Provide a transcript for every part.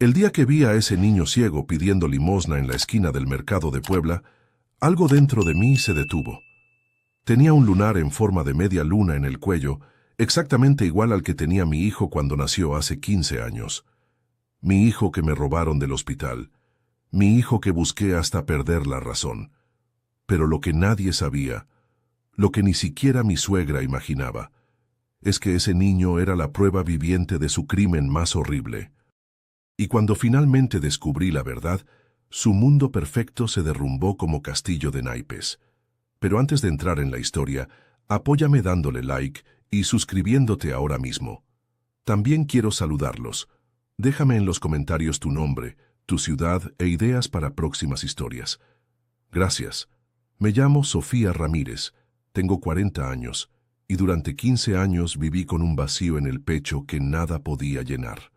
El día que vi a ese niño ciego pidiendo limosna en la esquina del mercado de Puebla, algo dentro de mí se detuvo. Tenía un lunar en forma de media luna en el cuello, exactamente igual al que tenía mi hijo cuando nació hace 15 años. Mi hijo que me robaron del hospital. Mi hijo que busqué hasta perder la razón. Pero lo que nadie sabía, lo que ni siquiera mi suegra imaginaba, es que ese niño era la prueba viviente de su crimen más horrible. Y cuando finalmente descubrí la verdad, su mundo perfecto se derrumbó como castillo de naipes. Pero antes de entrar en la historia, apóyame dándole like y suscribiéndote ahora mismo. También quiero saludarlos. Déjame en los comentarios tu nombre, tu ciudad e ideas para próximas historias. Gracias. Me llamo Sofía Ramírez, tengo 40 años, y durante 15 años viví con un vacío en el pecho que nada podía llenar.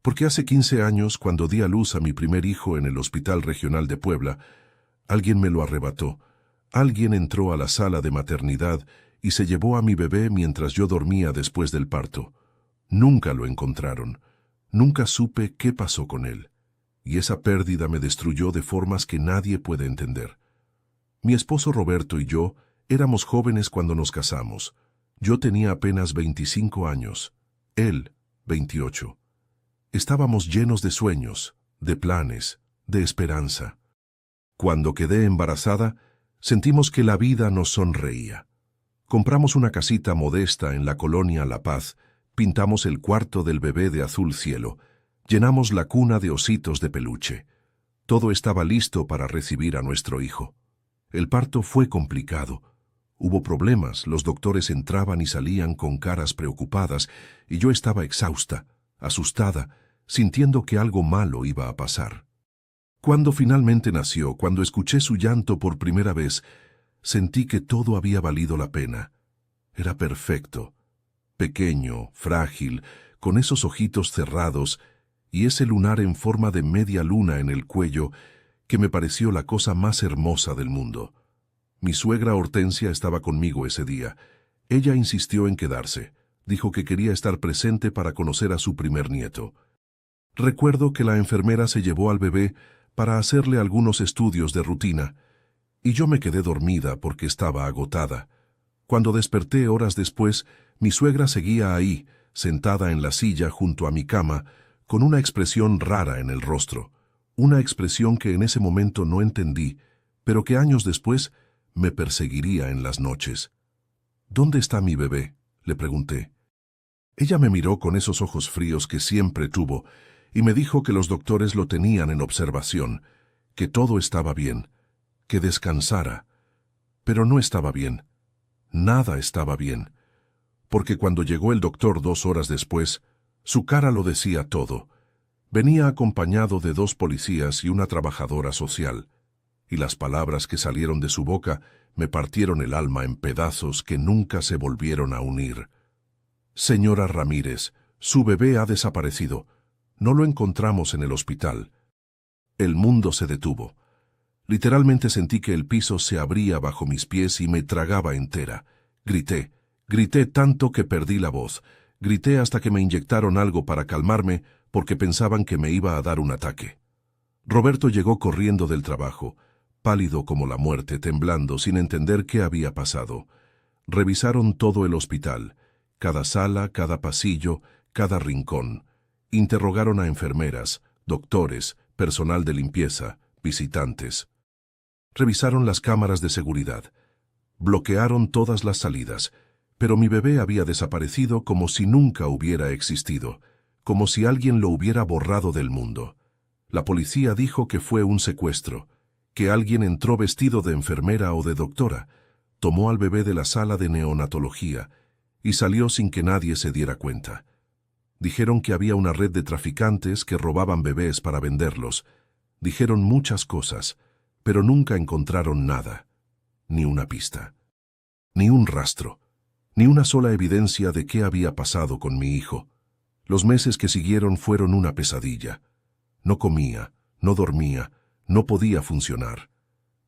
Porque hace 15 años, cuando di a luz a mi primer hijo en el Hospital Regional de Puebla, alguien me lo arrebató. Alguien entró a la sala de maternidad y se llevó a mi bebé mientras yo dormía después del parto. Nunca lo encontraron. Nunca supe qué pasó con él. Y esa pérdida me destruyó de formas que nadie puede entender. Mi esposo Roberto y yo éramos jóvenes cuando nos casamos. Yo tenía apenas 25 años. Él, 28. Estábamos llenos de sueños, de planes, de esperanza. Cuando quedé embarazada, sentimos que la vida nos sonreía. Compramos una casita modesta en la colonia La Paz, pintamos el cuarto del bebé de azul cielo, llenamos la cuna de ositos de peluche. Todo estaba listo para recibir a nuestro hijo. El parto fue complicado. Hubo problemas, los doctores entraban y salían con caras preocupadas, y yo estaba exhausta, asustada, sintiendo que algo malo iba a pasar. Cuando finalmente nació, cuando escuché su llanto por primera vez, sentí que todo había valido la pena. Era perfecto, pequeño, frágil, con esos ojitos cerrados y ese lunar en forma de media luna en el cuello que me pareció la cosa más hermosa del mundo. Mi suegra Hortensia estaba conmigo ese día. Ella insistió en quedarse. Dijo que quería estar presente para conocer a su primer nieto. Recuerdo que la enfermera se llevó al bebé para hacerle algunos estudios de rutina, y yo me quedé dormida porque estaba agotada. Cuando desperté horas después, mi suegra seguía ahí, sentada en la silla junto a mi cama, con una expresión rara en el rostro, una expresión que en ese momento no entendí, pero que años después me perseguiría en las noches. «¿Dónde está mi bebé?», le pregunté. Ella me miró con esos ojos fríos que siempre tuvo, y me dijo que los doctores lo tenían en observación, que todo estaba bien, que descansara. Pero no estaba bien. Nada estaba bien. Porque cuando llegó el doctor 2 horas después, su cara lo decía todo. Venía acompañado de 2 policías y una trabajadora social, y las palabras que salieron de su boca me partieron el alma en pedazos que nunca se volvieron a unir. «Señora Ramírez, su bebé ha desaparecido. No lo encontramos en el hospital». El mundo se detuvo. Literalmente sentí que el piso se abría bajo mis pies y me tragaba entera. Grité tanto que perdí la voz. Grité hasta que me inyectaron algo para calmarme porque pensaban que me iba a dar un ataque. Roberto llegó corriendo del trabajo, pálido como la muerte, temblando, sin entender qué había pasado. Revisaron todo el hospital, cada sala, cada pasillo, cada rincón. Interrogaron a enfermeras, doctores, personal de limpieza, visitantes. Revisaron las cámaras de seguridad. Bloquearon todas las salidas, pero mi bebé había desaparecido como si nunca hubiera existido, como si alguien lo hubiera borrado del mundo. La policía dijo que fue un secuestro, que alguien entró vestido de enfermera o de doctora, tomó al bebé de la sala de neonatología y salió sin que nadie se diera cuenta. Dijeron que había una red de traficantes que robaban bebés para venderlos. Dijeron muchas cosas, pero nunca encontraron nada, ni una pista, ni un rastro, ni una sola evidencia de qué había pasado con mi hijo. Los meses que siguieron fueron una pesadilla. No comía, no dormía, no podía funcionar.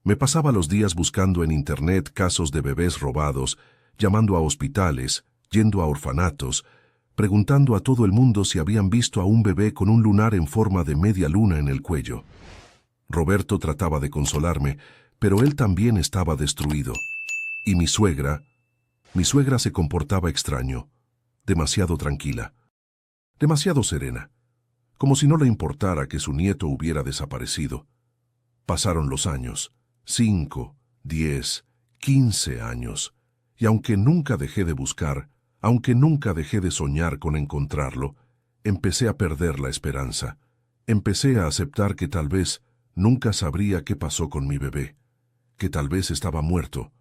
Me pasaba los días buscando en internet casos de bebés robados, llamando a hospitales, yendo a orfanatos, preguntando a todo el mundo si habían visto a un bebé con un lunar en forma de media luna en el cuello. Roberto trataba de consolarme, pero él también estaba destruido. Y mi suegra se comportaba extraño, demasiado tranquila, demasiado serena, como si no le importara que su nieto hubiera desaparecido. Pasaron los años, 5, 10, 15 años, y aunque nunca dejé de buscar, aunque nunca dejé de soñar con encontrarlo, empecé a perder la esperanza. Empecé a aceptar que tal vez nunca sabría qué pasó con mi bebé, que tal vez estaba muerto,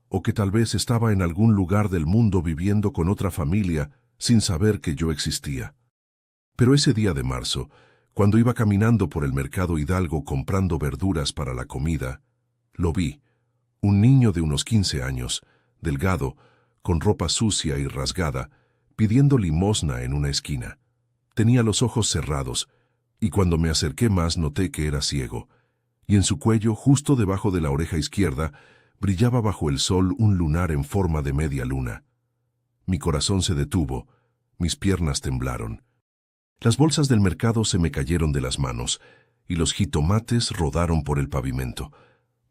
o que tal vez estaba en algún lugar del mundo viviendo con otra familia sin saber que yo existía. Pero ese día de marzo, cuando iba caminando por el mercado Hidalgo comprando verduras para la comida, lo vi, un niño de unos 15 años, delgado, con ropa sucia y rasgada, pidiendo limosna en una esquina. Tenía los ojos cerrados, y cuando me acerqué más noté que era ciego, y en su cuello, justo debajo de la oreja izquierda, brillaba bajo el sol un lunar en forma de media luna. Mi corazón se detuvo, mis piernas temblaron. Las bolsas del mercado se me cayeron de las manos, y los jitomates rodaron por el pavimento,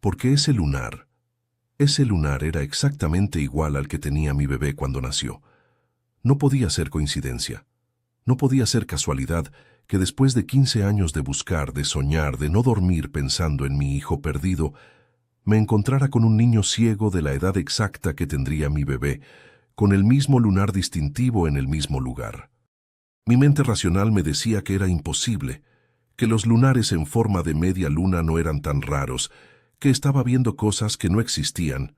porque ese lunar era exactamente igual al que tenía mi bebé cuando nació. No podía ser coincidencia. No podía ser casualidad que después de 15 años de buscar, de soñar, de no dormir pensando en mi hijo perdido, me encontrara con un niño ciego de la edad exacta que tendría mi bebé, con el mismo lunar distintivo en el mismo lugar. Mi mente racional me decía que era imposible, que los lunares en forma de media luna no eran tan raros, que estaba viendo cosas que no existían.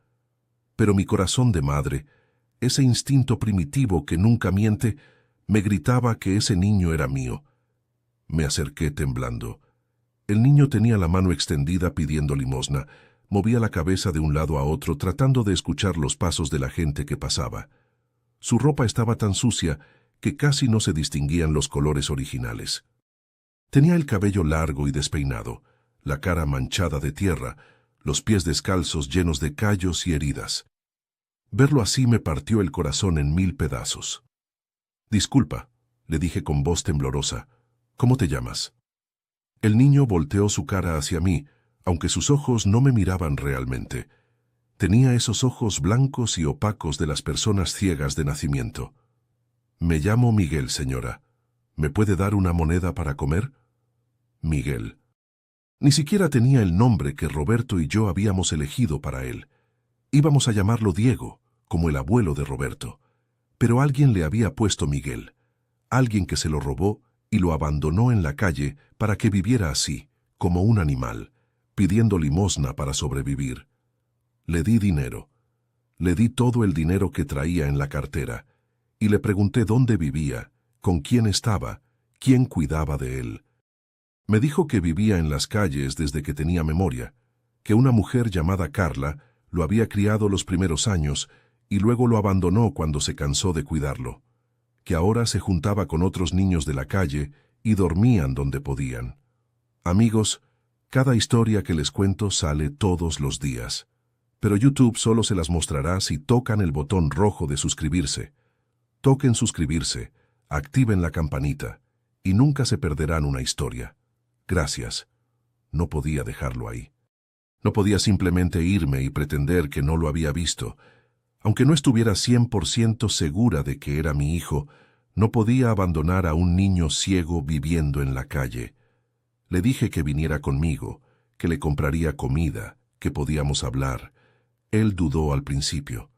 Pero mi corazón de madre, ese instinto primitivo que nunca miente, me gritaba que ese niño era mío. Me acerqué temblando. El niño tenía la mano extendida pidiendo limosna. Movía la cabeza de un lado a otro tratando de escuchar los pasos de la gente que pasaba. Su ropa estaba tan sucia que casi no se distinguían los colores originales. Tenía el cabello largo y despeinado, la cara manchada de tierra, los pies descalzos llenos de callos y heridas. Verlo así me partió el corazón en 1000 pedazos. «Disculpa», le dije con voz temblorosa, «¿cómo te llamas?» El niño volteó su cara hacia mí, aunque sus ojos no me miraban realmente. Tenía esos ojos blancos y opacos de las personas ciegas de nacimiento. «Me llamo Miguel, señora. ¿Me puede dar una moneda para comer?» Miguel. Ni siquiera tenía el nombre que Roberto y yo habíamos elegido para él. Íbamos a llamarlo Diego, como el abuelo de Roberto. Pero alguien le había puesto Miguel. Alguien que se lo robó y lo abandonó en la calle para que viviera así, como un animal, pidiendo limosna para sobrevivir. Le di dinero. Le di todo el dinero que traía en la cartera, y le pregunté dónde vivía, con quién estaba, quién cuidaba de él. Me dijo que vivía en las calles desde que tenía memoria, que una mujer llamada Carla lo había criado los primeros años y luego lo abandonó cuando se cansó de cuidarlo, que ahora se juntaba con otros niños de la calle y dormían donde podían. Amigos, cada historia que les cuento sale todos los días, pero YouTube solo se las mostrará si tocan el botón rojo de suscribirse. Toquen suscribirse, activen la campanita y nunca se perderán una historia. Gracias. No podía dejarlo ahí. No podía simplemente irme y pretender que no lo había visto. Aunque no estuviera 100% segura de que era mi hijo, no podía abandonar a un niño ciego viviendo en la calle. Le dije que viniera conmigo, que le compraría comida, que podíamos hablar. Él dudó al principio,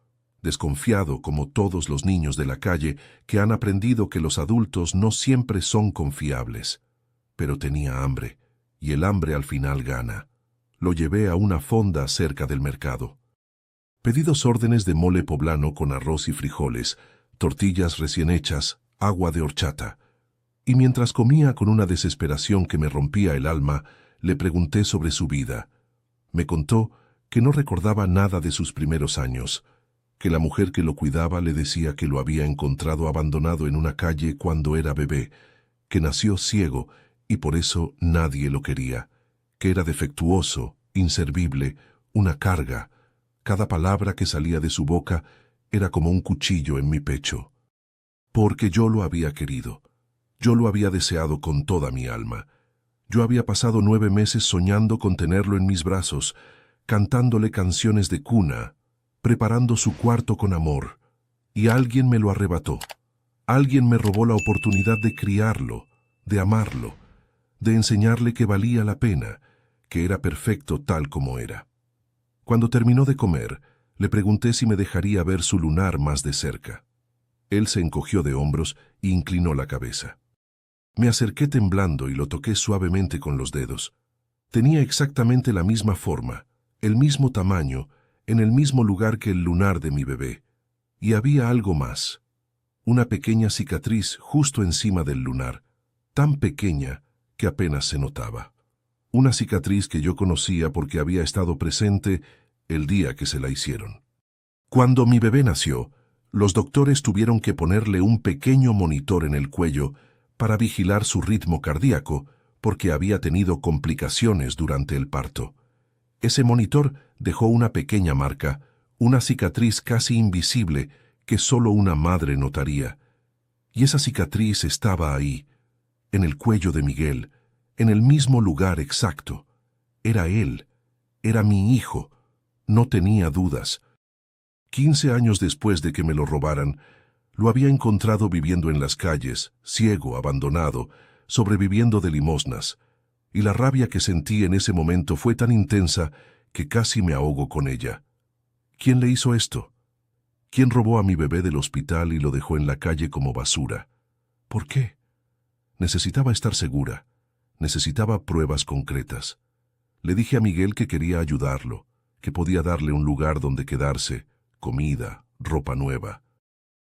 desconfiado como todos los niños de la calle que han aprendido que los adultos no siempre son confiables. Pero tenía hambre, y el hambre al final gana. Lo llevé a una fonda cerca del mercado. Pedí 2 órdenes de mole poblano con arroz y frijoles, tortillas recién hechas, agua de horchata. Y mientras comía con una desesperación que me rompía el alma, le pregunté sobre su vida. Me contó que no recordaba nada de sus primeros años, que la mujer que lo cuidaba le decía que lo había encontrado abandonado en una calle cuando era bebé, que nació ciego y por eso nadie lo quería, que era defectuoso, inservible, una carga. Cada palabra que salía de su boca era como un cuchillo en mi pecho. Porque yo lo había querido. Yo lo había deseado con toda mi alma. Yo había pasado 9 meses soñando con tenerlo en mis brazos, cantándole canciones de cuna, preparando su cuarto con amor, y alguien me lo arrebató. Alguien me robó la oportunidad de criarlo, de amarlo, de enseñarle que valía la pena, que era perfecto tal como era. Cuando terminó de comer, le pregunté si me dejaría ver su lunar más de cerca. Él se encogió de hombros e inclinó la cabeza. Me acerqué temblando y lo toqué suavemente con los dedos. Tenía exactamente la misma forma, el mismo tamaño, en el mismo lugar que el lunar de mi bebé. Y había algo más. Una pequeña cicatriz justo encima del lunar, tan pequeña que apenas se notaba. Una cicatriz que yo conocía porque había estado presente el día que se la hicieron. Cuando mi bebé nació, los doctores tuvieron que ponerle un pequeño monitor en el cuello para vigilar su ritmo cardíaco porque había tenido complicaciones durante el parto. Ese monitor dejó una pequeña marca, una cicatriz casi invisible que solo una madre notaría. Y esa cicatriz estaba ahí, en el cuello de Miguel, en el mismo lugar exacto. Era él, era mi hijo, no tenía dudas. 15 años después de que me lo robaran, lo había encontrado viviendo en las calles, ciego, abandonado, sobreviviendo de limosnas, y la rabia que sentí en ese momento fue tan intensa que casi me ahogo con ella. ¿Quién le hizo esto? ¿Quién robó a mi bebé del hospital y lo dejó en la calle como basura? ¿Por qué? Necesitaba estar segura. Necesitaba pruebas concretas. Le dije a Miguel que quería ayudarlo, que podía darle un lugar donde quedarse, comida, ropa nueva.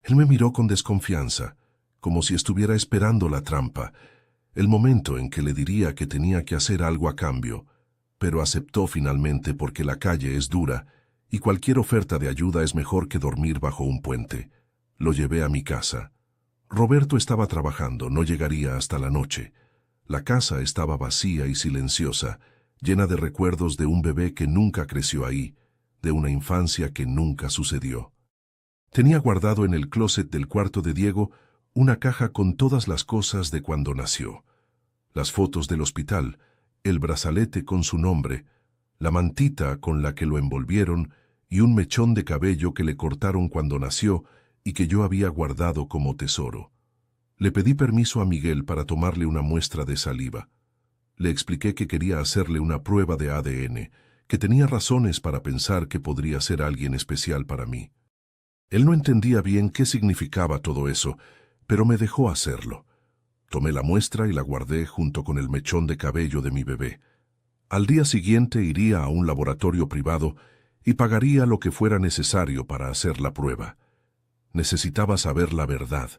Él me miró con desconfianza, como si estuviera esperando la trampa, el momento en que le diría que tenía que hacer algo a cambio, pero aceptó finalmente porque la calle es dura y cualquier oferta de ayuda es mejor que dormir bajo un puente. Lo llevé a mi casa. Roberto estaba trabajando, no llegaría hasta la noche. La casa estaba vacía y silenciosa, llena de recuerdos de un bebé que nunca creció ahí, de una infancia que nunca sucedió. Tenía guardado en el closet del cuarto de Diego una caja con todas las cosas de cuando nació. Las fotos del hospital, el brazalete con su nombre, la mantita con la que lo envolvieron y un mechón de cabello que le cortaron cuando nació y que yo había guardado como tesoro. Le pedí permiso a Miguel para tomarle una muestra de saliva. Le expliqué que quería hacerle una prueba de ADN, que tenía razones para pensar que podría ser alguien especial para mí. Él no entendía bien qué significaba todo eso, pero me dejó hacerlo. Tomé la muestra y la guardé junto con el mechón de cabello de mi bebé. Al día siguiente iría a un laboratorio privado y pagaría lo que fuera necesario para hacer la prueba. Necesitaba saber la verdad.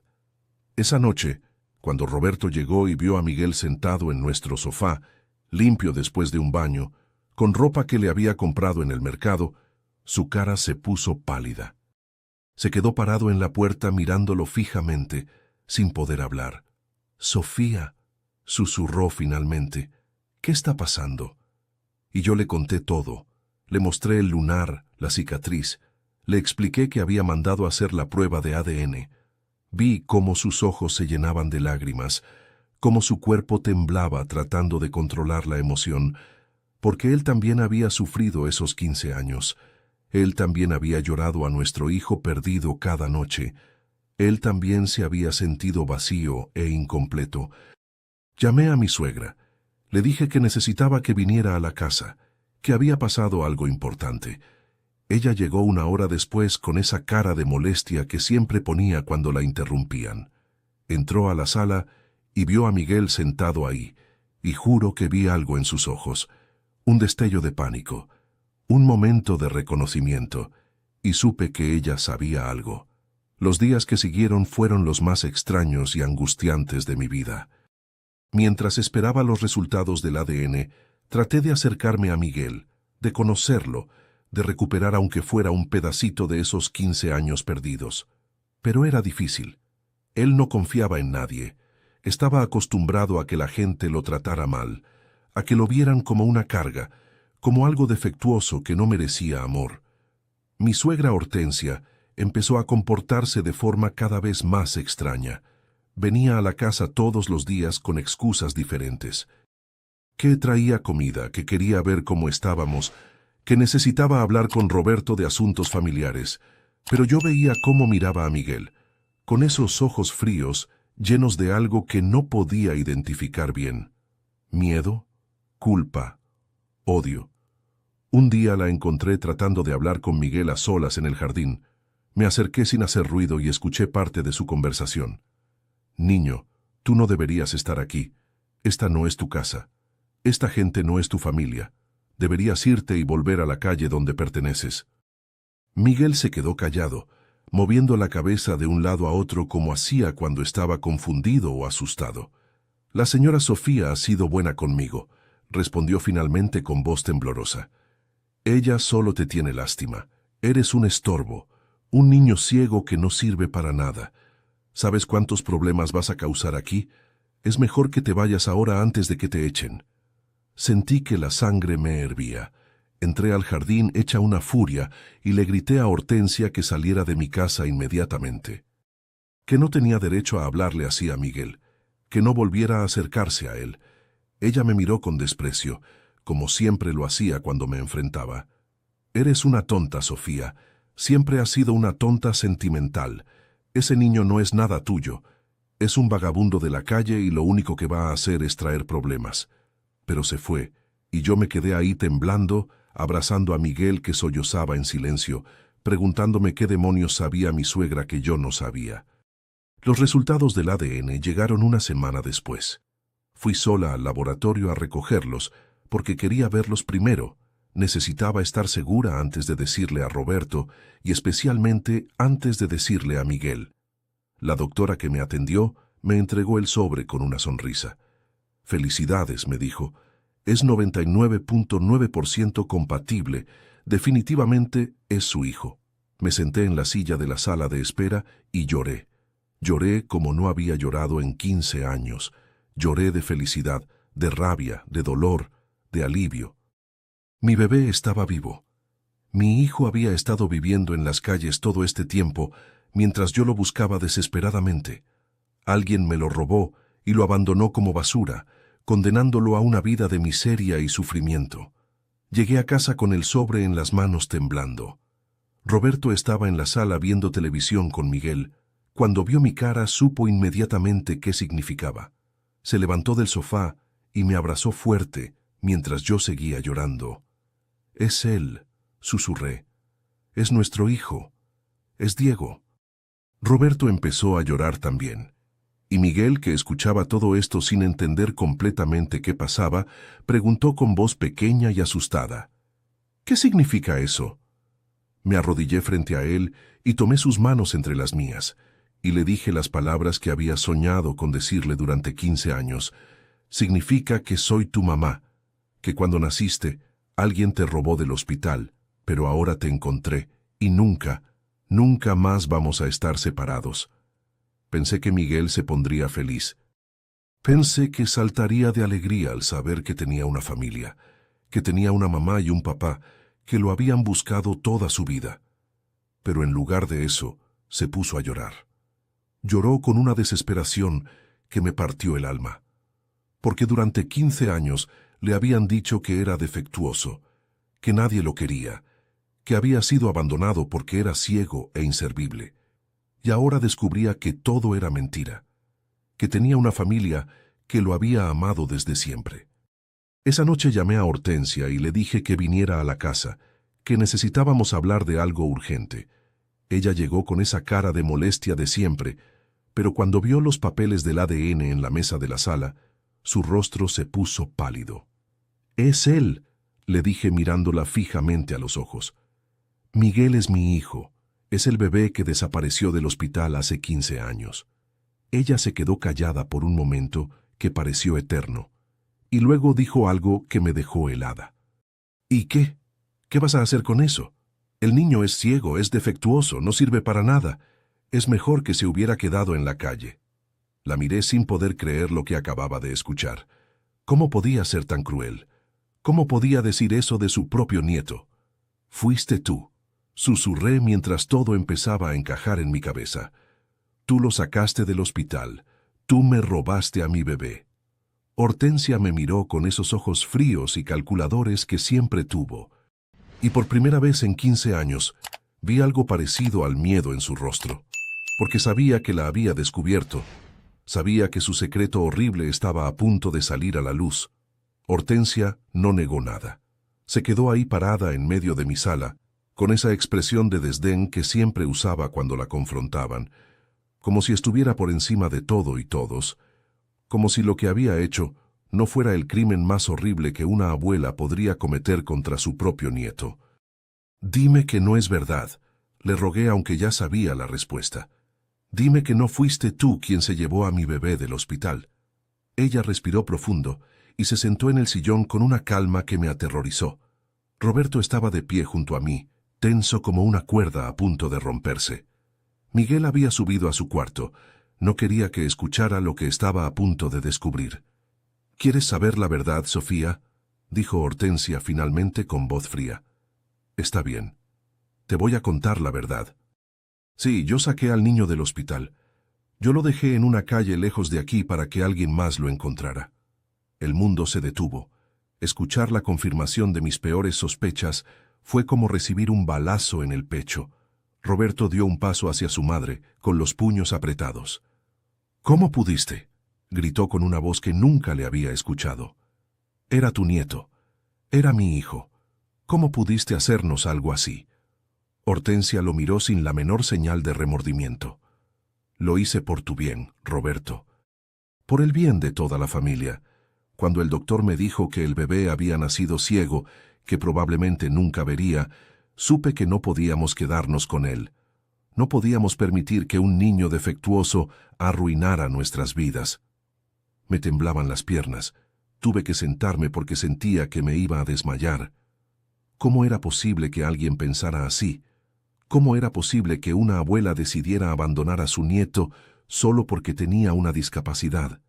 Esa noche, cuando Roberto llegó y vio a Miguel sentado en nuestro sofá, limpio después de un baño, con ropa que le había comprado en el mercado, su cara se puso pálida. Se quedó parado en la puerta mirándolo fijamente, sin poder hablar. «Sofía», susurró finalmente, «¿qué está pasando?» Y yo le conté todo. Le mostré el lunar, la cicatriz. Le expliqué que había mandado hacer la prueba de ADN. Vi cómo sus ojos se llenaban de lágrimas, cómo su cuerpo temblaba tratando de controlar la emoción, porque él también había sufrido esos 15 años. Él también había llorado a nuestro hijo perdido cada noche. Él también se había sentido vacío e incompleto. Llamé a mi suegra. Le dije que necesitaba que viniera a la casa, que había pasado algo importante. Ella llegó 1 hora después con esa cara de molestia que siempre ponía cuando la interrumpían. Entró a la sala y vio a Miguel sentado ahí, y juro que vi algo en sus ojos, un destello de pánico, un momento de reconocimiento, y supe que ella sabía algo. Los días que siguieron fueron los más extraños y angustiantes de mi vida. Mientras esperaba los resultados del ADN, traté de acercarme a Miguel, de conocerlo, de recuperar aunque fuera un pedacito de esos 15 años perdidos. Pero era difícil. Él no confiaba en nadie. Estaba acostumbrado a que la gente lo tratara mal, a que lo vieran como una carga, como algo defectuoso que no merecía amor. Mi suegra Hortensia, empezó a comportarse de forma cada vez más extraña. Venía a la casa todos los días con excusas diferentes. Que traía comida, que quería ver cómo estábamos, que necesitaba hablar con Roberto de asuntos familiares. Pero yo veía cómo miraba a Miguel, con esos ojos fríos, llenos de algo que no podía identificar bien. Miedo, culpa, odio. Un día la encontré tratando de hablar con Miguel a solas en el jardín. Me acerqué sin hacer ruido y escuché parte de su conversación. Niño, tú no deberías estar aquí. Esta no es tu casa. Esta gente no es tu familia. Deberías irte y volver a la calle donde perteneces. Miguel se quedó callado, moviendo la cabeza de un lado a otro como hacía cuando estaba confundido o asustado. La señora Sofía ha sido buena conmigo, respondió finalmente con voz temblorosa. Ella solo te tiene lástima. Eres un estorbo, un niño ciego que no sirve para nada. ¿Sabes cuántos problemas vas a causar aquí? Es mejor que te vayas ahora antes de que te echen. Sentí que la sangre me hervía. Entré al jardín hecha una furia y le grité a Hortensia que saliera de mi casa inmediatamente. Que no tenía derecho a hablarle así a Miguel, que no volviera a acercarse a él. Ella me miró con desprecio, como siempre lo hacía cuando me enfrentaba. Eres una tonta, Sofía. Siempre has sido una tonta sentimental. Ese niño no es nada tuyo. Es un vagabundo de la calle y lo único que va a hacer es traer problemas. Pero se fue, y yo me quedé ahí temblando, abrazando a Miguel que sollozaba en silencio, preguntándome qué demonios sabía mi suegra que yo no sabía. Los resultados del ADN llegaron una semana después. Fui sola al laboratorio a recogerlos, porque quería verlos primero. Necesitaba estar segura antes de decirle a Roberto, y especialmente antes de decirle a Miguel. La doctora que me atendió me entregó el sobre con una sonrisa. Felicidades, me dijo. Es 99.9% compatible. Definitivamente es su hijo. Me senté en la silla de la sala de espera y lloré. Lloré como no había llorado en 15 años. Lloré de felicidad, de rabia, de dolor, de alivio. Mi bebé estaba vivo. Mi hijo había estado viviendo en las calles todo este tiempo, mientras yo lo buscaba desesperadamente. Alguien me lo robó y lo abandonó como basura, condenándolo a una vida de miseria y sufrimiento. Llegué a casa con el sobre en las manos temblando. Roberto estaba en la sala viendo televisión con Miguel. Cuando vio mi cara supo inmediatamente qué significaba. Se levantó del sofá y me abrazó fuerte mientras yo seguía llorando. Es él, susurré. Es nuestro hijo. Es Diego. Roberto empezó a llorar también. Y Miguel, que escuchaba todo esto sin entender completamente qué pasaba, preguntó con voz pequeña y asustada. ¿Qué significa eso? Me arrodillé frente a él y tomé sus manos entre las mías, y le dije las palabras que había soñado con decirle durante 15 años. Significa que soy tu mamá, que cuando naciste, alguien te robó del hospital, pero ahora te encontré, y nunca más vamos a estar separados. Pensé que Miguel se pondría feliz. Pensé que saltaría de alegría al saber que tenía una familia, que tenía una mamá y un papá que lo habían buscado toda su vida. Pero en lugar de eso, se puso a llorar. Lloró con una desesperación que me partió el alma, porque durante 15 años le habían dicho que era defectuoso, que nadie lo quería, que había sido abandonado porque era ciego e inservible. Y ahora descubría que todo era mentira, que tenía una familia que lo había amado desde siempre. Esa noche llamé a Hortensia y le dije que viniera a la casa, que necesitábamos hablar de algo urgente. Ella llegó con esa cara de molestia de siempre, pero cuando vio los papeles del ADN en la mesa de la sala, su rostro se puso pálido. «Es él», le dije mirándola fijamente a los ojos. «Miguel es mi hijo. Es el bebé que desapareció del hospital hace 15 años». Ella se quedó callada por un momento que pareció eterno, y luego dijo algo que me dejó helada. «¿Y qué? ¿Qué vas a hacer con eso? El niño es ciego, es defectuoso, no sirve para nada. Es mejor que se hubiera quedado en la calle». La miré sin poder creer lo que acababa de escuchar. ¿Cómo podía ser tan cruel? ¿Cómo podía decir eso de su propio nieto? «Fuiste tú», Susurré mientras todo empezaba a encajar en mi cabeza. Tú lo sacaste del hospital. Tú me robaste a mi bebé. Hortensia me miró con esos ojos fríos y calculadores que siempre tuvo. Y por primera vez en 15 años, vi algo parecido al miedo en su rostro. Porque sabía que la había descubierto. Sabía que su secreto horrible estaba a punto de salir a la luz. Hortensia no negó nada. Se quedó ahí parada en medio de mi sala, con esa expresión de desdén que siempre usaba cuando la confrontaban, como si estuviera por encima de todo y todos, como si lo que había hecho no fuera el crimen más horrible que una abuela podría cometer contra su propio nieto. «Dime que no es verdad», le rogué aunque ya sabía la respuesta. «Dime que no fuiste tú quien se llevó a mi bebé del hospital». Ella respiró profundo y se sentó en el sillón con una calma que me aterrorizó. Roberto estaba de pie junto a mí, tenso como una cuerda a punto de romperse. Miguel había subido a su cuarto. No quería que escuchara lo que estaba a punto de descubrir. «¿Quieres saber la verdad, Sofía?», dijo Hortensia finalmente con voz fría. «Está bien. Te voy a contar la verdad. Sí, yo saqué al niño del hospital. Yo lo dejé en una calle lejos de aquí para que alguien más lo encontrara». El mundo se detuvo. Escuchar la confirmación de mis peores sospechas fue como recibir un balazo en el pecho. Roberto dio un paso hacia su madre, con los puños apretados. «¿Cómo pudiste?», gritó con una voz que nunca le había escuchado. «Era tu nieto. Era mi hijo. ¿Cómo pudiste hacernos algo así?». Hortensia lo miró sin la menor señal de remordimiento. «Lo hice por tu bien, Roberto. Por el bien de toda la familia. Cuando el doctor me dijo que el bebé había nacido ciego, que probablemente nunca vería, supe que no podíamos quedarnos con él. No podíamos permitir que un niño defectuoso arruinara nuestras vidas». Me temblaban las piernas. Tuve que sentarme porque sentía que me iba a desmayar. ¿Cómo era posible que alguien pensara así? ¿Cómo era posible que una abuela decidiera abandonar a su nieto solo porque tenía una discapacidad?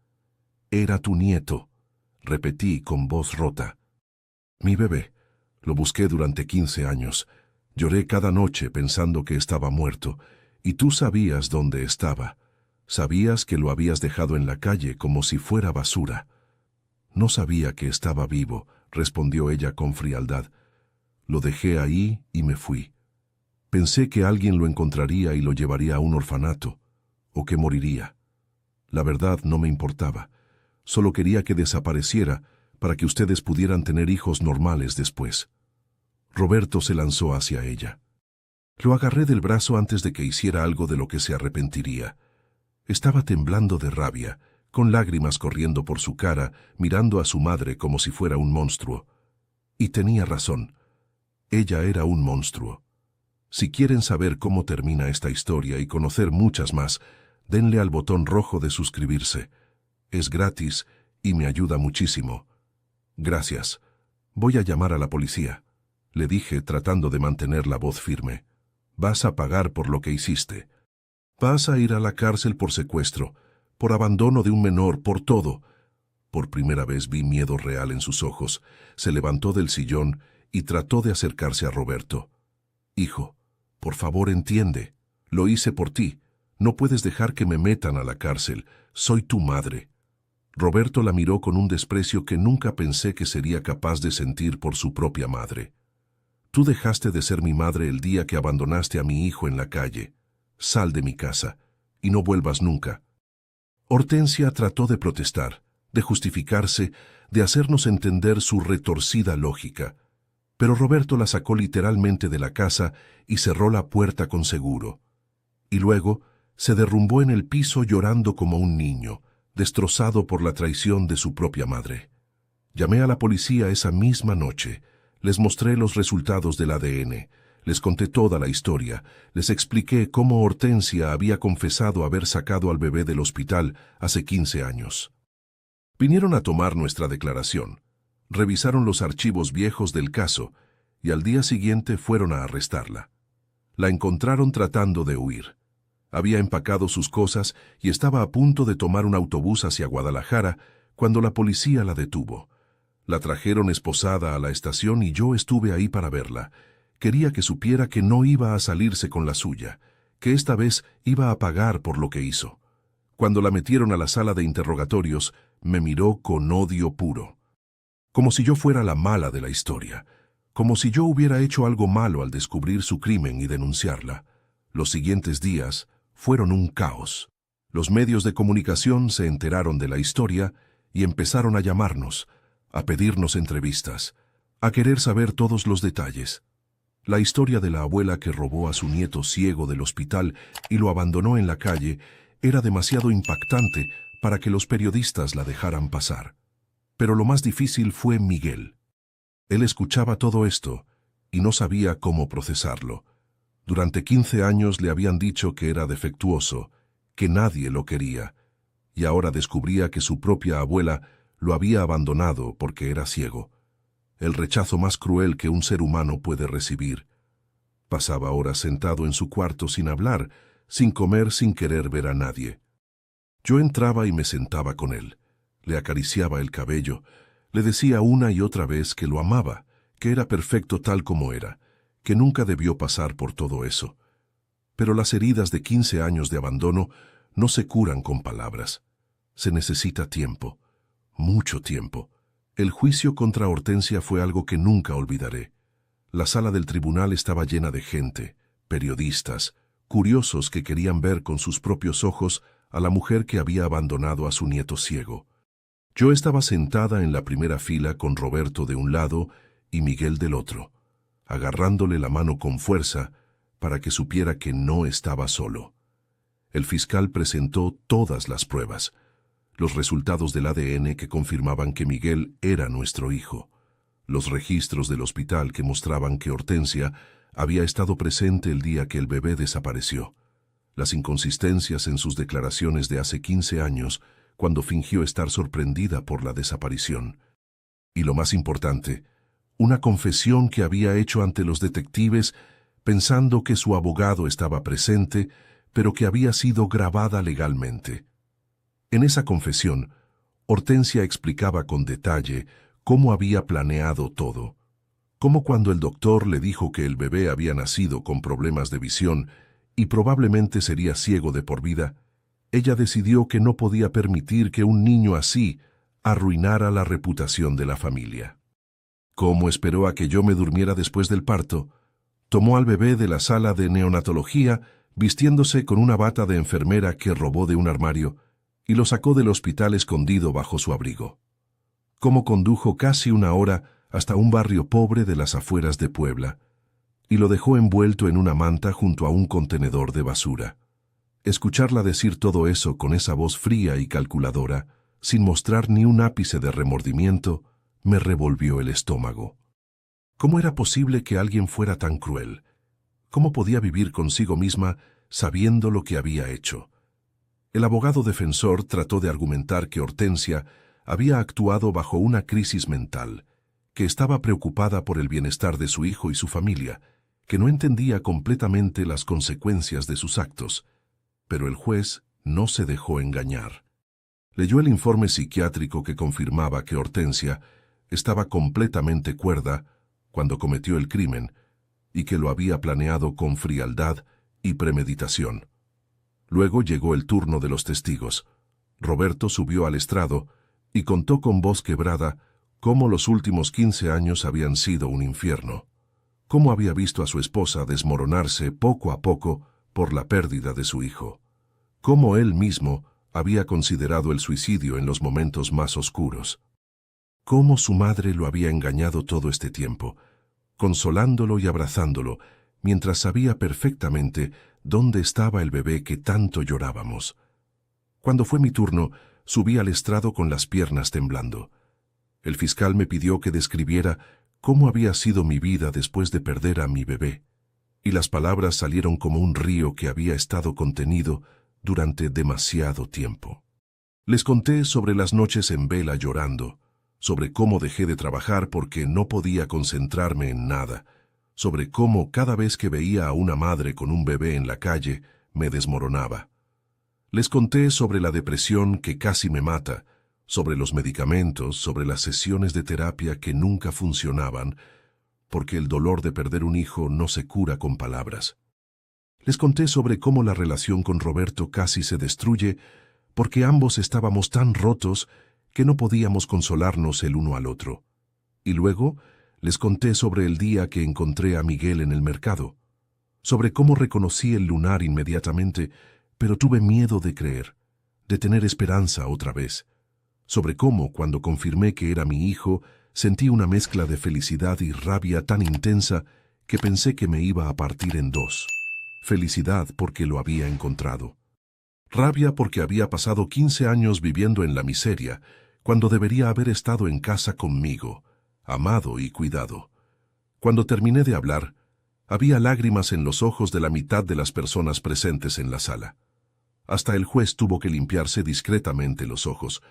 «Era tu nieto», repetí con voz rota. «Mi bebé. Lo busqué durante 15 años. Lloré cada noche pensando que estaba muerto, y tú sabías dónde estaba. Sabías que lo habías dejado en la calle como si fuera basura». «No sabía que estaba vivo», respondió ella con frialdad. «Lo dejé ahí y me fui. Pensé que alguien lo encontraría y lo llevaría a un orfanato, o que moriría. La verdad no me importaba. Solo quería que desapareciera para que ustedes pudieran tener hijos normales después». Roberto se lanzó hacia ella. Lo agarré del brazo antes de que hiciera algo de lo que se arrepentiría. Estaba temblando de rabia, con lágrimas corriendo por su cara, mirando a su madre como si fuera un monstruo. Y tenía razón. Ella era un monstruo. Si quieren saber cómo termina esta historia y conocer muchas más, denle al botón rojo de suscribirse. Es gratis y me ayuda muchísimo. «Gracias. Voy a llamar a la policía», le dije tratando de mantener la voz firme. «Vas a pagar por lo que hiciste. Vas a ir a la cárcel por secuestro, por abandono de un menor, por todo». Por primera vez vi miedo real en sus ojos. Se levantó del sillón y trató de acercarse a Roberto. «Hijo, por favor entiende. Lo hice por ti. No puedes dejar que me metan a la cárcel. Soy tu madre». Roberto la miró con un desprecio que nunca pensé que sería capaz de sentir por su propia madre. «Tú dejaste de ser mi madre el día que abandonaste a mi hijo en la calle. Sal de mi casa y no vuelvas nunca». Hortensia trató de protestar, de justificarse, de hacernos entender su retorcida lógica. Pero Roberto la sacó literalmente de la casa y cerró la puerta con seguro. Y luego se derrumbó en el piso llorando como un niño, destrozado por la traición de su propia madre. Llamé a la policía esa misma noche. Les mostré los resultados del ADN. Les conté toda la historia. Les expliqué cómo Hortensia había confesado haber sacado al bebé del hospital hace 15 años. Vinieron a tomar nuestra declaración. Revisaron los archivos viejos del caso y al día siguiente fueron a arrestarla. La encontraron tratando de huir. Había empacado sus cosas y estaba a punto de tomar un autobús hacia Guadalajara cuando la policía la detuvo. La trajeron esposada a la estación y yo estuve ahí para verla. Quería que supiera que no iba a salirse con la suya, que esta vez iba a pagar por lo que hizo. Cuando la metieron a la sala de interrogatorios, me miró con odio puro. Como si yo fuera la mala de la historia, como si yo hubiera hecho algo malo al descubrir su crimen y denunciarla. Los siguientes días fueron un caos. Los medios de comunicación se enteraron de la historia y empezaron a llamarnos, a pedirnos entrevistas, a querer saber todos los detalles. La historia de la abuela que robó a su nieto ciego del hospital y lo abandonó en la calle era demasiado impactante para que los periodistas la dejaran pasar. Pero lo más difícil fue Miguel. Él escuchaba todo esto y no sabía cómo procesarlo. Durante 15 años le habían dicho que era defectuoso, que nadie lo quería, y ahora descubría que su propia abuela lo había abandonado porque era ciego. El rechazo más cruel que un ser humano puede recibir. Pasaba horas sentado en su cuarto sin hablar, sin comer, sin querer ver a nadie. Yo entraba y me sentaba con él. Le acariciaba el cabello, le decía una y otra vez que lo amaba, que era perfecto tal como era, que nunca debió pasar por todo eso. Pero las heridas de 15 años de abandono no se curan con palabras. Se necesita tiempo, mucho tiempo. El juicio contra Hortensia fue algo que nunca olvidaré. La sala del tribunal estaba llena de gente, periodistas, curiosos que querían ver con sus propios ojos a la mujer que había abandonado a su nieto ciego. Yo estaba sentada en la primera fila con Roberto de un lado y Miguel del otro, agarrándole la mano con fuerza para que supiera que no estaba solo. El fiscal presentó todas las pruebas, los resultados del ADN que confirmaban que Miguel era nuestro hijo, los registros del hospital que mostraban que Hortensia había estado presente el día que el bebé desapareció, las inconsistencias en sus declaraciones de hace 15 años, cuando fingió estar sorprendida por la desaparición. Y lo más importante, una confesión que había hecho ante los detectives pensando que su abogado estaba presente, pero que había sido grabada legalmente. En esa confesión, Hortensia explicaba con detalle cómo había planeado todo, cómo cuando el doctor le dijo que el bebé había nacido con problemas de visión y probablemente sería ciego de por vida, ella decidió que no podía permitir que un niño así arruinara la reputación de la familia. Como esperó a que yo me durmiera después del parto, tomó al bebé de la sala de neonatología, vistiéndose con una bata de enfermera que robó de un armario, y lo sacó del hospital escondido bajo su abrigo. Como condujo casi una hora hasta un barrio pobre de las afueras de Puebla, y lo dejó envuelto en una manta junto a un contenedor de basura. Escucharla decir todo eso con esa voz fría y calculadora, sin mostrar ni un ápice de remordimiento, me revolvió el estómago. ¿Cómo era posible que alguien fuera tan cruel? ¿Cómo podía vivir consigo misma sabiendo lo que había hecho? El abogado defensor trató de argumentar que Hortensia había actuado bajo una crisis mental, que estaba preocupada por el bienestar de su hijo y su familia, que no entendía completamente las consecuencias de sus actos. Pero el juez no se dejó engañar. Leyó el informe psiquiátrico que confirmaba que Hortensia estaba completamente cuerda cuando cometió el crimen y que lo había planeado con frialdad y premeditación. Luego llegó el turno de los testigos. Roberto subió al estrado y contó con voz quebrada cómo los últimos 15 años habían sido un infierno, cómo había visto a su esposa desmoronarse poco a poco por la pérdida de su hijo, cómo él mismo había considerado el suicidio en los momentos más oscuros, cómo su madre lo había engañado todo este tiempo, consolándolo y abrazándolo, mientras sabía perfectamente dónde estaba el bebé que tanto llorábamos. Cuando fue mi turno, subí al estrado con las piernas temblando. El fiscal me pidió que describiera cómo había sido mi vida después de perder a mi bebé, y las palabras salieron como un río que había estado contenido durante demasiado tiempo. Les conté sobre las noches en vela llorando, sobre cómo dejé de trabajar porque no podía concentrarme en nada, sobre cómo cada vez que veía a una madre con un bebé en la calle, me desmoronaba. Les conté sobre la depresión que casi me mata, sobre los medicamentos, sobre las sesiones de terapia que nunca funcionaban, porque el dolor de perder un hijo no se cura con palabras. Les conté sobre cómo la relación con Roberto casi se destruye porque ambos estábamos tan rotos que no podíamos consolarnos el uno al otro. Y luego les conté sobre el día que encontré a Miguel en el mercado, sobre cómo reconocí el lunar inmediatamente, pero tuve miedo de creer, de tener esperanza otra vez, sobre cómo, cuando confirmé que era mi hijo, sentí una mezcla de felicidad y rabia tan intensa que pensé que me iba a partir en dos. Felicidad porque lo había encontrado. Rabia porque había pasado 15 años viviendo en la miseria, cuando debería haber estado en casa conmigo, amado y cuidado. Cuando terminé de hablar, había lágrimas en los ojos de la mitad de las personas presentes en la sala. Hasta el juez tuvo que limpiarse discretamente los ojos,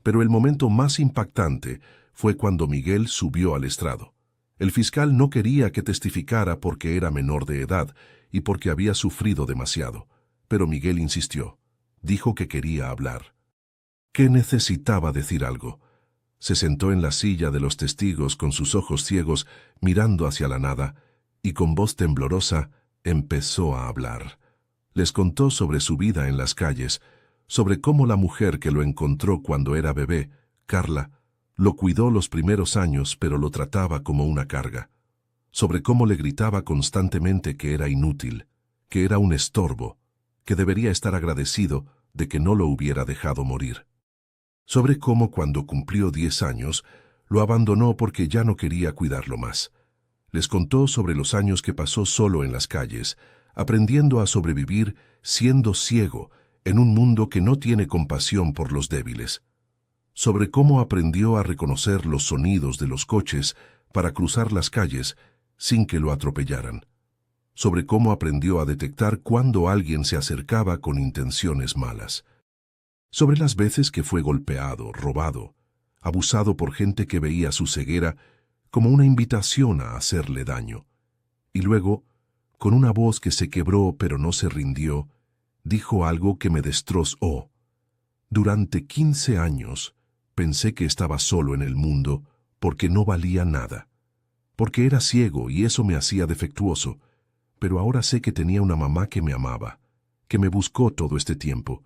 pero el momento más impactante fue cuando Miguel subió al estrado. El fiscal no quería que testificara porque era menor de edad y porque había sufrido demasiado, pero Miguel insistió. Dijo que quería hablar, que necesitaba decir algo. Se sentó en la silla de los testigos con sus ojos ciegos, mirando hacia la nada, y con voz temblorosa empezó a hablar. Les contó sobre su vida en las calles, sobre cómo la mujer que lo encontró cuando era bebé, Carla, lo cuidó los primeros años pero lo trataba como una carga, sobre cómo le gritaba constantemente que era inútil, que era un estorbo, que debería estar agradecido de que no lo hubiera dejado morir. Sobre cómo cuando cumplió 10 años, lo abandonó porque ya no quería cuidarlo más. Les contó sobre los años que pasó solo en las calles, aprendiendo a sobrevivir siendo ciego en un mundo que no tiene compasión por los débiles. Sobre cómo aprendió a reconocer los sonidos de los coches para cruzar las calles sin que lo atropellaran. Sobre cómo aprendió a detectar cuando alguien se acercaba con intenciones malas. Sobre las veces que fue golpeado, robado, abusado por gente que veía su ceguera como una invitación a hacerle daño. Y luego, con una voz que se quebró pero no se rindió, dijo algo que me destrozó. Durante 15 años pensé que estaba solo en el mundo porque no valía nada, porque era ciego y eso me hacía defectuoso, pero ahora sé que tenía una mamá que me amaba, que me buscó todo este tiempo,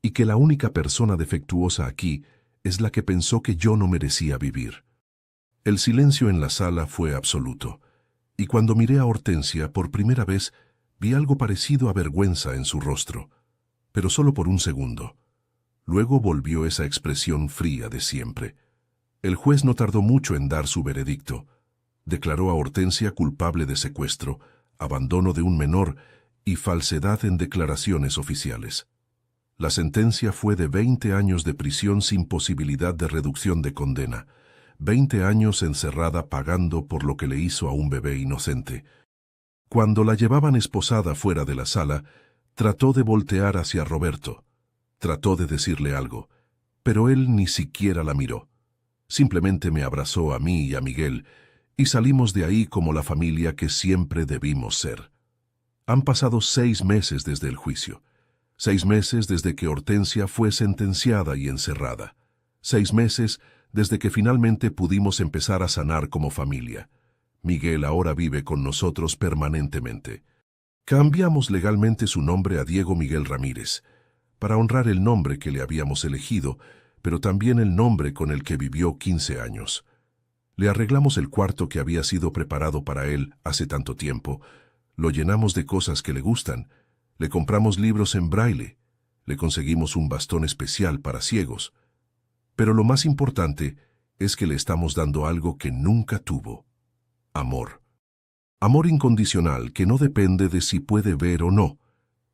y que la única persona defectuosa aquí es la que pensó que yo no merecía vivir. El silencio en la sala fue absoluto, y cuando miré a Hortensia por primera vez, vi algo parecido a vergüenza en su rostro, pero solo por un segundo. Luego volvió esa expresión fría de siempre. El juez no tardó mucho en dar su veredicto. Declaró a Hortensia culpable de secuestro, abandono de un menor y falsedad en declaraciones oficiales. La sentencia fue de 20 años de prisión sin posibilidad de reducción de condena, 20 años encerrada pagando por lo que le hizo a un bebé inocente. Cuando la llevaban esposada fuera de la sala, trató de voltear hacia Roberto. Trató de decirle algo, pero él ni siquiera la miró. Simplemente me abrazó a mí y a Miguel, y salimos de ahí como la familia que siempre debimos ser. Han pasado 6 meses desde el juicio. 6 meses desde que Hortensia fue sentenciada y encerrada. 6 meses desde que finalmente pudimos empezar a sanar como familia. Miguel ahora vive con nosotros permanentemente. Cambiamos legalmente su nombre a Diego Miguel Ramírez, para honrar el nombre que le habíamos elegido, pero también el nombre con el que vivió 15 años. Le arreglamos el cuarto que había sido preparado para él hace tanto tiempo, lo llenamos de cosas que le gustan, le compramos libros en braille, le conseguimos un bastón especial para ciegos. Pero lo más importante es que le estamos dando algo que nunca tuvo: amor. Amor incondicional que no depende de si puede ver o no,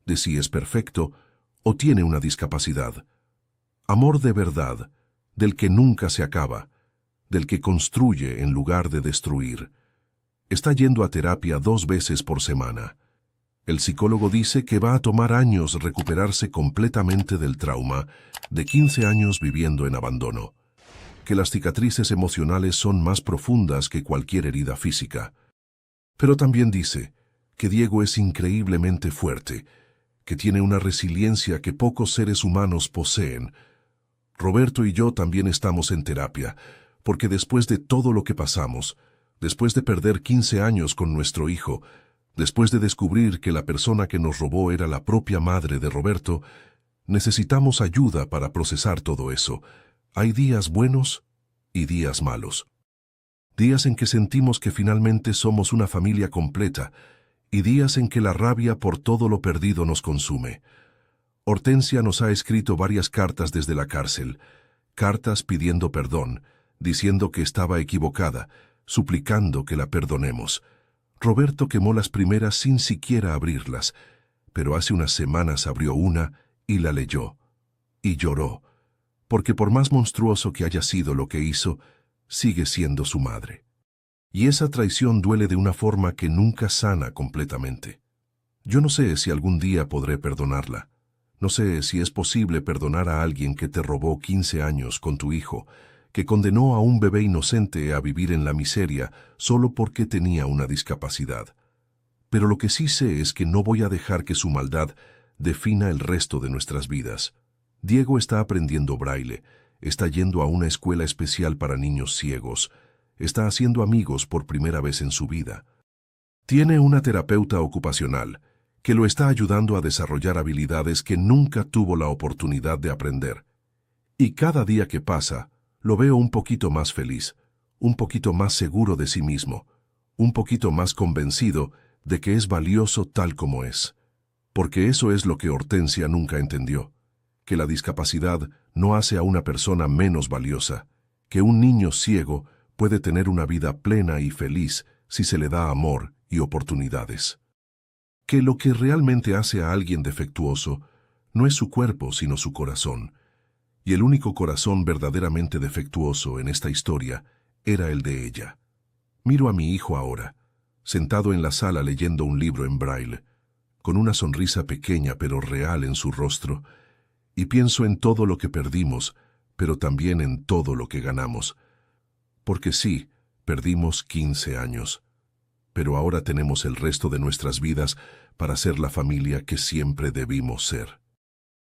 de si es perfecto o tiene una discapacidad. Amor de verdad, del que nunca se acaba, del que construye en lugar de destruir. Está yendo a terapia 2 veces por semana. El psicólogo dice que va a tomar años recuperarse completamente del trauma de 15 años viviendo en abandono, que las cicatrices emocionales son más profundas que cualquier herida física. Pero también dice que Diego es increíblemente fuerte, que tiene una resiliencia que pocos seres humanos poseen. Roberto y yo también estamos en terapia, porque después de todo lo que pasamos, Después de perder 15 años con nuestro hijo, después de descubrir que la persona que nos robó era la propia madre de Roberto, necesitamos ayuda para procesar todo eso. Hay días buenos y días malos. Días en que sentimos que finalmente somos una familia completa y días en que la rabia por todo lo perdido nos consume. Hortensia nos ha escrito varias cartas desde la cárcel, cartas pidiendo perdón, diciendo que estaba equivocada, suplicando que la perdonemos. Roberto quemó las primeras sin siquiera abrirlas, pero hace unas semanas abrió una y la leyó. Y lloró, porque por más monstruoso que haya sido lo que hizo, sigue siendo su madre. Y esa traición duele de una forma que nunca sana completamente. Yo no sé si algún día podré perdonarla. No sé si es posible perdonar a alguien que te robó 15 años con tu hijo, que condenó a un bebé inocente a vivir en la miseria solo porque tenía una discapacidad. Pero lo que sí sé es que no voy a dejar que su maldad defina el resto de nuestras vidas. Diego está aprendiendo braille, está yendo a una escuela especial para niños ciegos, está haciendo amigos por primera vez en su vida. Tiene una terapeuta ocupacional que lo está ayudando a desarrollar habilidades que nunca tuvo la oportunidad de aprender. Y cada día que pasa, lo veo un poquito más feliz, un poquito más seguro de sí mismo, un poquito más convencido de que es valioso tal como es. Porque eso es lo que Hortensia nunca entendió, que la discapacidad no hace a una persona menos valiosa, que un niño ciego puede tener una vida plena y feliz si se le da amor y oportunidades. Que lo que realmente hace a alguien defectuoso no es su cuerpo sino su corazón, y el único corazón verdaderamente defectuoso en esta historia era el de ella. Miro a mi hijo ahora, sentado en la sala leyendo un libro en braille, con una sonrisa pequeña pero real en su rostro, y pienso en todo lo que perdimos, pero también en todo lo que ganamos. Porque sí, perdimos 15 años, pero ahora tenemos el resto de nuestras vidas para ser la familia que siempre debimos ser.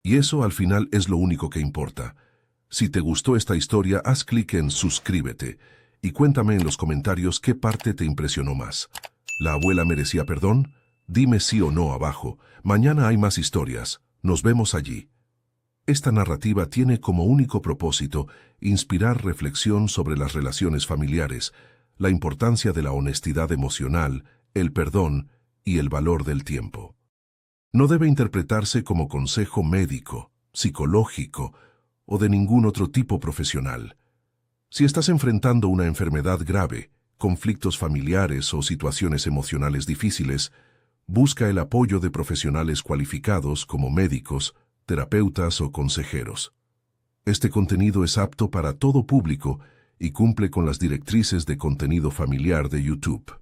Y eso al final es lo único que importa. Si te gustó esta historia, haz clic en suscríbete y cuéntame en los comentarios qué parte te impresionó más. ¿La abuela merecía perdón? Dime sí o no abajo. Mañana hay más historias. Nos vemos allí. Esta narrativa tiene como único propósito inspirar reflexión sobre las relaciones familiares, la importancia de la honestidad emocional, el perdón y el valor del tiempo. No debe interpretarse como consejo médico, psicológico o de ningún otro tipo profesional. Si estás enfrentando una enfermedad grave, conflictos familiares o situaciones emocionales difíciles, busca el apoyo de profesionales cualificados como médicos, terapeutas o consejeros. Este contenido es apto para todo público y cumple con las directrices de contenido familiar de YouTube.